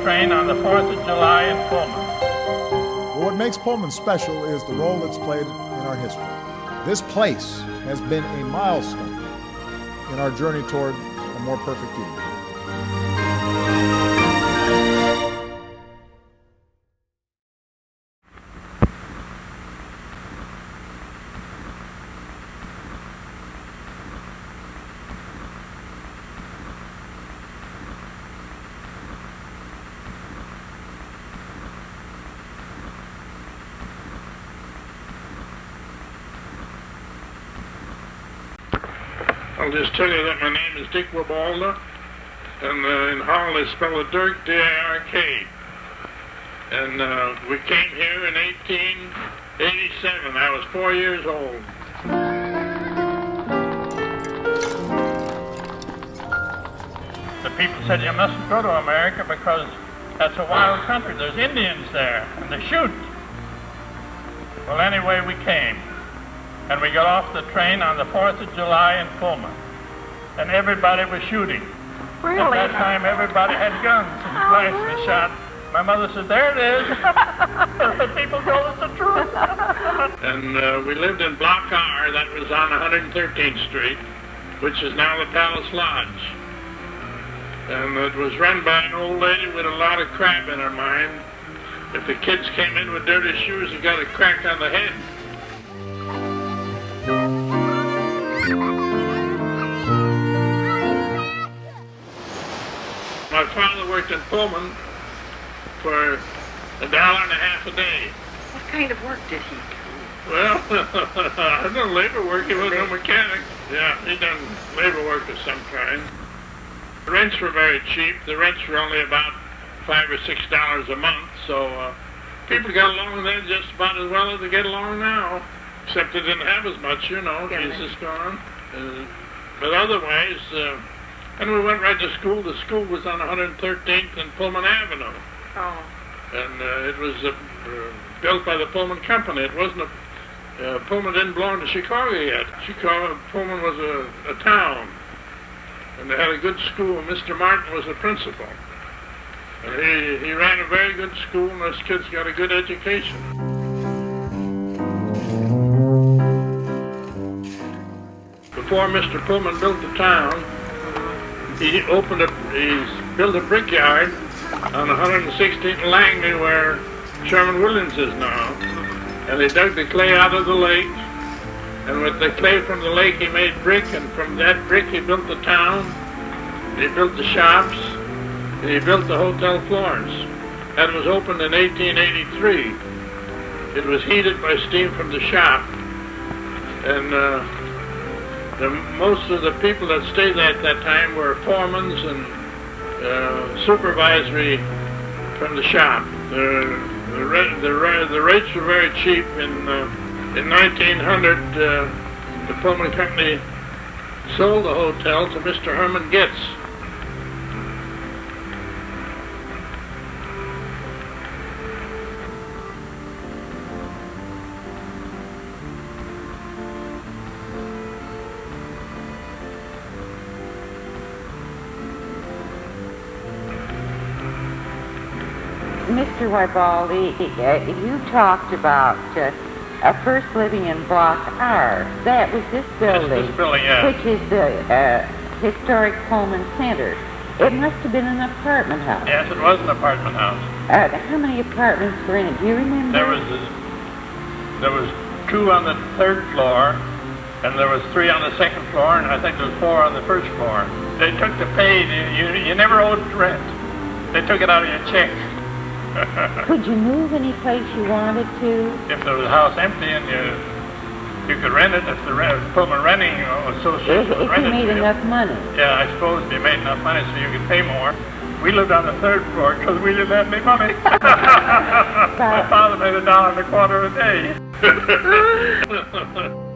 train on the 4th of July in Pullman. Well, what makes Pullman special is the role it's played in our history. This place has been a milestone in our journey toward a more perfect union. I'll just tell you that my name is Dick Wibalda, and in Hall they spell it Dirk, D-I-R-K. And we came here in 1887. I was 4 years old. The people said you mustn't go to America because that's a wild country. There's Indians there, and they shoot. Well, anyway, we came. And we got off the train on the 4th of July in Pullman. And everybody was shooting. Really? At that time, everybody had guns and flashed and shot. My mother said, there it is. The people told us the truth. And we lived in Block R, that was on 113th Street, which is now the Palace Lodge. And it was run by an old lady with a lot of crap in her mind. If the kids came in with dirty shoes, you got a crack on the head. My father worked in Pullman for $1.50 a day. What kind of work did he do? Well, I done labor work. He wasn't a mechanic. Yeah, he done labor work of some kind. The rents were very cheap. The rents were only about $5 or $6 a month, so people got along then just about as well as they get along now. Except they didn't have as much, you know, Jesus gone. But otherwise, and we went right to school. The school was on 113th and Pullman Avenue. Oh. And it was built by the Pullman Company. It wasn't Pullman didn't belong to Chicago yet. Pullman was a town. And they had a good school. Mr. Martin was the principal. And he ran a very good school, and those kids got a good education. Before Mr. Pullman built the town, he built a brickyard on 116th and Langley, where Sherman Williams is now. And he dug the clay out of the lake, and with the clay from the lake he made brick, and from that brick he built the town, he built the shops, and he built the Hotel Florence. That was opened in 1883. It was heated by steam from the shop, and most of the people that stayed there at that time were foremans and supervisory from the shop. The rates were very cheap. In 1900, the Pullman Company sold the hotel to Mr. Herman Getz. Mr. Wibalda, you talked about first living in Block R. That was this building, which is the historic Pullman Center. It must have been an apartment house. Yes, it was an apartment house. How many apartments were in it? Do you remember? There was 2 on the 3rd floor, and there was 3 on the 2nd floor, and I think there was 4 on the 1st floor. They took the pay. You never owed rent. They took it out of your check. Could you move any place you wanted to? If there was a house empty and you could rent it, if the Pullman Renting Association If you made enough money. Yeah, I suppose you made enough money so you could pay more. We lived on the 3rd floor because we didn't have any money. My father made $1.25 a day.